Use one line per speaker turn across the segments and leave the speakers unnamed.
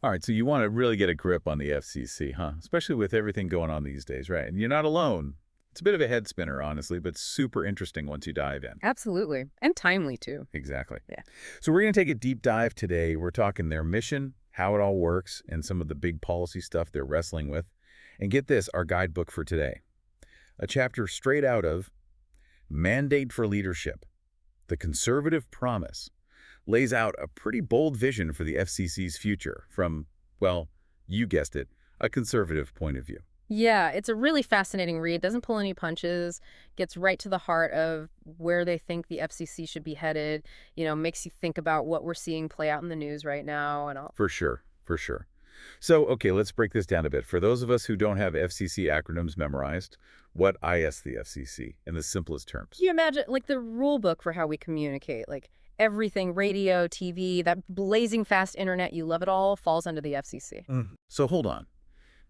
All right, so you want to really get a grip on the FCC, huh? Especially with everything going on these days, right? And you're not alone. It's a bit of a head spinner, honestly, but super interesting once you dive in.
Absolutely. And timely, too.
Exactly.
Yeah.
So we're going to take a deep dive today. We're talking their mission, how it all works, and some of the big policy stuff they're wrestling with. And get this, our guidebook for today. A chapter straight out of Mandate for Leadership, The Conservative Promise, lays out a pretty bold vision for the FCC's future from, well, you guessed it, a conservative point of view.
Yeah, it's a really fascinating read. Doesn't pull any punches, gets right to the heart of where they think the FCC should be headed, makes you think about what we're seeing play out in the news right now and all.
For sure, for sure. So, okay, let's break this down a bit. For those of us who don't have FCC acronyms memorized, what is the FCC in the simplest terms?
Can you imagine, like, the rule book for how we communicate? Like, everything, radio, TV, that blazing fast internet, you love it all, falls under the FCC.
So hold on.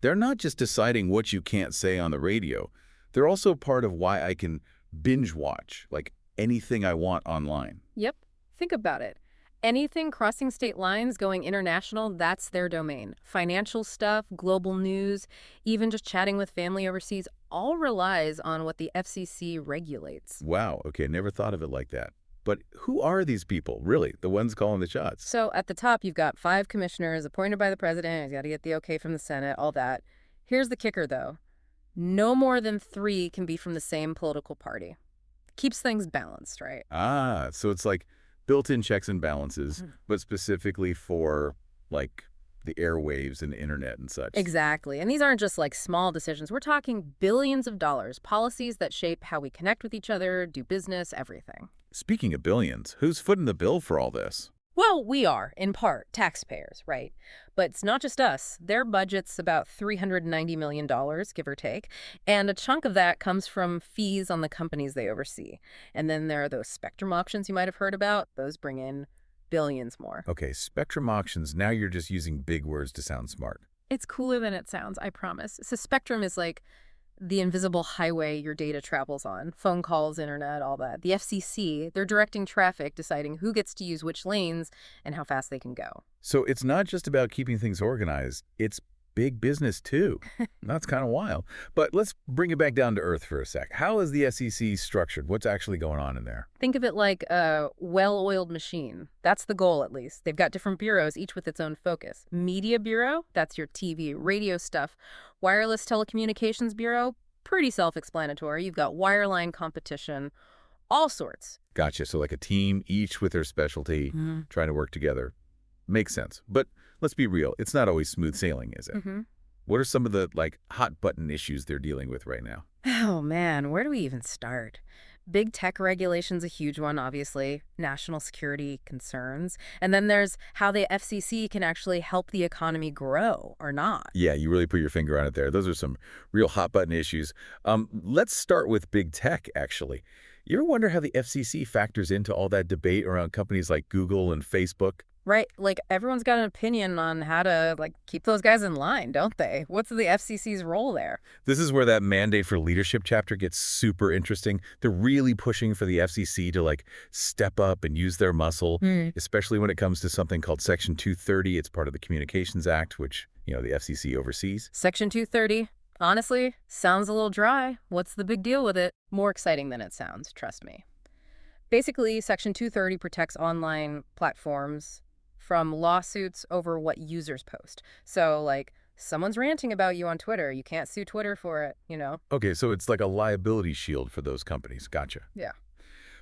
They're not just deciding what you can't say on the radio. They're also part of why I can binge watch, like anything I want online.
Yep. Think about it. Anything crossing state lines, going international, that's their domain. Financial stuff, global news, even just chatting with family overseas, all relies on what the FCC regulates.
Wow, okay, never thought of it like that. But who are these people, really, the ones calling the shots?
So at the top, you've got 5 commissioners appointed by the president. He's got to get the okay from the Senate, all that. Here's the kicker, though. No more than 3 can be from the same political party. Keeps things balanced, right?
Ah, so it's like built-in checks and balances, but specifically for, like, the airwaves and the internet and such.
Exactly. And these aren't just like small decisions. We're talking billions of dollars, policies that shape how we connect with each other, do business, everything.
Speaking of billions, who's footing the bill for all this?
Well, we are, in part, taxpayers, right? But it's not just us. Their budget's about $390 million, give or take, and a chunk of that comes from fees on the companies they oversee. And then there are those spectrum auctions you might have heard about. Those bring in billions more.
Okay, spectrum auctions, now you're just using big words to sound smart.
It's cooler than it sounds, I promise. So spectrum is like the invisible highway your data travels on, phone calls, internet, all that. The FCC, they're directing traffic, deciding who gets to use which lanes and how fast they can go.
So it's not just about keeping things organized, it's big business too. That's kind of wild. But let's bring it back down to earth for a sec. How is the SEC structured? What's actually going on in there?
Think of it like a well-oiled machine. That's the goal, at least. They've got different bureaus, each with its own focus. Media Bureau, that's your TV, radio stuff. Wireless Telecommunications Bureau, pretty self-explanatory. You've got wireline competition, all sorts.
Gotcha. So like a team, each with their specialty, trying to work together. Makes sense. But let's be real. It's not always smooth sailing, is it? What are some of the, like, hot-button issues they're dealing with right now?
Oh, man, where do we even start? Big tech regulation's a huge one, obviously. National security concerns. And then there's how the FCC can actually help the economy grow or not.
Yeah, you really put your finger on it there. Those are some real hot-button issues. Let's start with big tech, actually. You ever wonder how the FCC factors into all that debate around companies like Google and Facebook?
Right, like everyone's got an opinion on how to keep those guys in line, don't they? What's the FCC's role there?
This is where that mandate for leadership chapter gets super interesting. They're really pushing for the FCC to step up and use their muscle, especially when it comes to something called Section 230. It's part of the Communications Act, which, the FCC oversees.
Section 230. Honestly, sounds a little dry. What's the big deal with it? More exciting than it sounds, trust me. Basically, Section 230 protects online platforms from lawsuits over what users post. So, someone's ranting about you on Twitter. You can't sue Twitter for it.
Okay, so it's like a liability shield for those companies. Gotcha.
Yeah.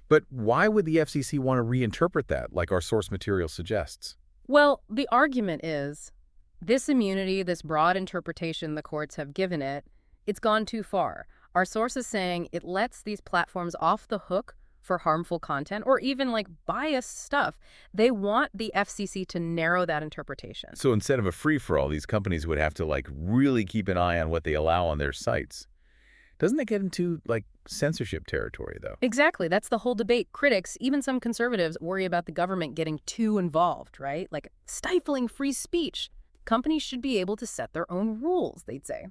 But why would the FCC want to reinterpret that, like our source material suggests?
Well, the argument is this immunity, this broad interpretation the courts have given it, it's gone too far. Our source is saying it lets these platforms off the hook for harmful content or even biased stuff. They want the FCC to narrow that interpretation.
So instead of a free-for-all, these companies would have to really keep an eye on what they allow on their sites. Doesn't that get into censorship territory, though?
Exactly. That's the whole debate. Critics, even some conservatives, worry about the government getting too involved, right? Stifling free speech. Companies should be able to set their own rules, they'd say.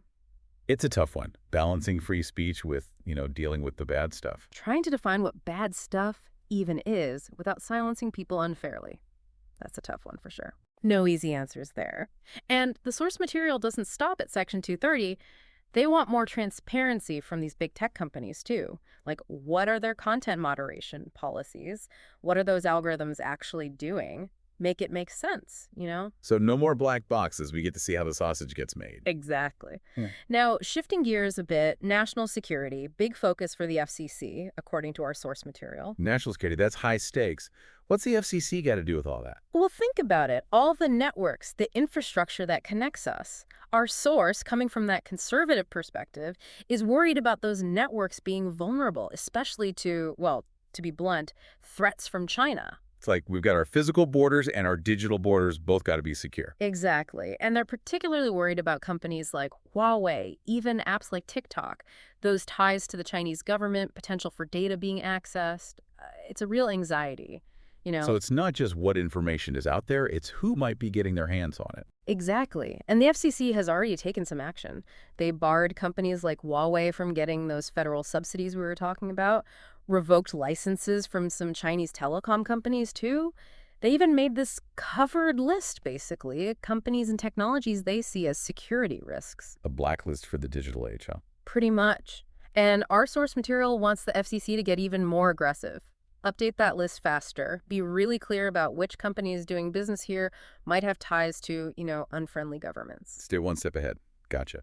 It's a tough one, balancing free speech with, dealing with the bad stuff.
Trying to define what bad stuff even is without silencing people unfairly. That's a tough one for sure. No easy answers there. And the source material doesn't stop at Section 230. They want more transparency from these big tech companies, too. Like, what are their content moderation policies? What are those algorithms actually doing? Make it make sense, you know?
So no more black boxes. We get to see how the sausage gets made.
Exactly.
Yeah.
Now, shifting gears a bit, national security, big focus for the FCC, according to our source material.
National security, that's high stakes. What's the FCC got to do with all that?
Well, think about it. All the networks, the infrastructure that connects us. Our source, coming from that conservative perspective, is worried about those networks being vulnerable, especially to, well, to be blunt, threats from China.
It's like we've got our physical borders and our digital borders both got to be secure.
Exactly. And they're particularly worried about companies like Huawei, even apps like TikTok, those ties to the Chinese government, potential for data being accessed. It's a real anxiety, you know?
So it's not just what information is out there, it's who might be getting their hands on it.
Exactly. And the FCC has already taken some action. They barred companies like Huawei from getting those federal subsidies we were talking about, revoked licenses from some Chinese telecom companies, too. They even made this covered list, basically, companies and technologies they see as security risks.
A blacklist for the digital age, huh?
Pretty much. And our source material wants the FCC to get even more aggressive. Update that list faster. Be really clear about which companies doing business here might have ties to, unfriendly governments.
Stay one step ahead. Gotcha.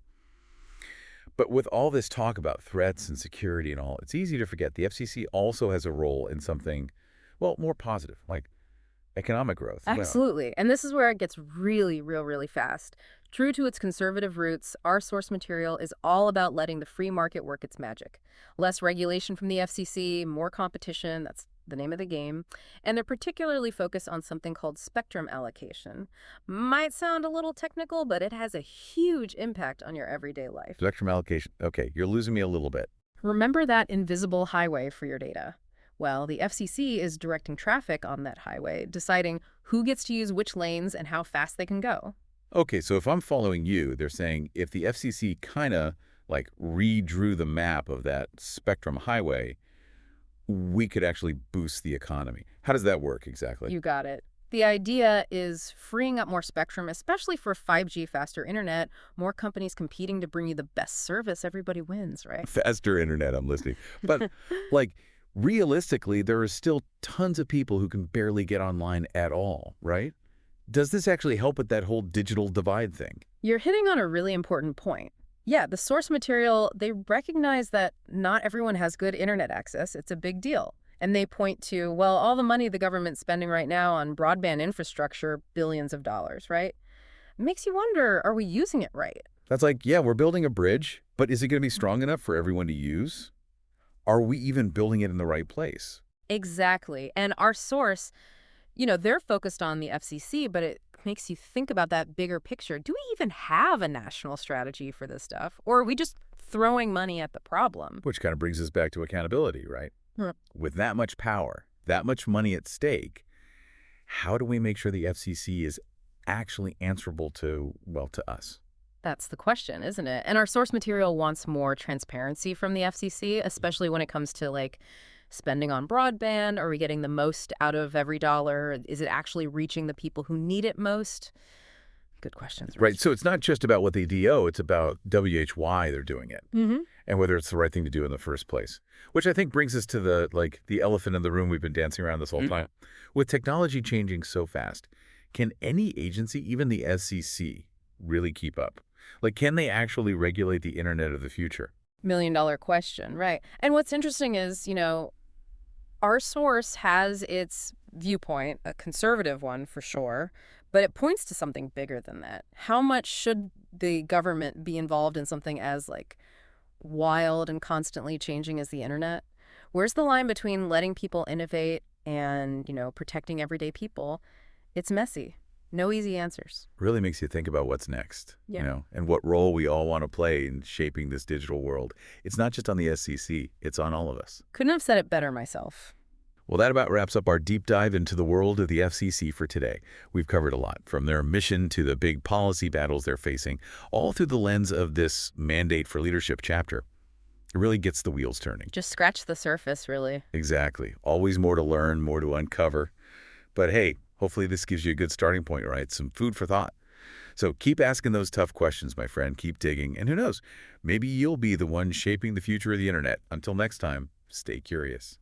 But with all this talk about threats and security and all, it's easy to forget the FCC also has a role in something, well, more positive, like economic growth.
Absolutely. And this is where it gets really, really fast. True to its conservative roots, our source material is all about letting the free market work its magic. Less regulation from the FCC, more competition, that's the name of the game. And they're particularly focused on something called spectrum allocation. Might sound a little technical, but it has a huge impact on your everyday life.
Spectrum allocation. Okay, you're losing me a little bit.
Remember that invisible highway for your data? Well, the FCC is directing traffic on that highway, deciding who gets to use which lanes and how fast they can go.
Okay, so if I'm following you, they're saying if the FCC kind of like redrew the map of that spectrum highway, we could actually boost the economy. How does that work exactly?
You got it. The idea is freeing up more spectrum, especially for 5G faster internet, more companies competing to bring you the best service. Everybody wins, right?
Faster internet, I'm listening. But like realistically, there are still tons of people who can barely get online at all, right? Does this actually help with that whole digital divide thing?
You're hitting on a really important point. Yeah, the source material, they recognize that not everyone has good internet access. It's a big deal. And they point to, well, all the money the government's spending right now on broadband infrastructure, billions of dollars, right? It makes you wonder, are we using it right?
That's like, yeah, we're building a bridge, but is it going to be strong enough for everyone to use? Are we even building it in the right place?
Exactly. And our source, they're focused on the FCC, but it makes you think about that bigger picture. Do we even have a national strategy for this stuff? Or are we just throwing money at the problem?
Which kind of brings us back to accountability, right? With that much power, that much money at stake, how do we make sure the FCC is actually answerable to, well, to us?
That's the question, isn't it? And our source material wants more transparency from the FCC, especially when it comes to, spending on broadband. Are we getting the most out of every dollar? Is it actually reaching the people who need it most? Good questions.
Right. So it's not just about what they do, it's about why they're doing it. And whether it's the right thing to do in the first place. Which I think brings us to the elephant in the room we've been dancing around this whole time. With technology changing so fast, can any agency, even the SEC, really keep up? Can they actually regulate the internet of the future?
$1 million question, right. And what's interesting is, our source has its viewpoint, a conservative one for sure, but it points to something bigger than that. How much should the government be involved in something as wild and constantly changing as the internet? Where's the line between letting people innovate and, protecting everyday people? It's messy. No easy answers.
Really makes you think about what's next,
Yeah.
And what role we all want to play in shaping this digital world. It's not just on the SEC, it's on all of us.
Couldn't have said it better myself.
Well, that about wraps up our deep dive into the world of the FCC for today. We've covered a lot, from their mission to the big policy battles they're facing, all through the lens of this Mandate for Leadership chapter. It really gets the wheels turning.
Just scratch the surface, really.
Exactly. Always more to learn, more to uncover. But hey, Hopefully this gives you a good starting point, right? Some food for thought. So keep asking those tough questions, my friend. Keep digging. And who knows, maybe you'll be the one shaping the future of the internet. Until next time, stay curious.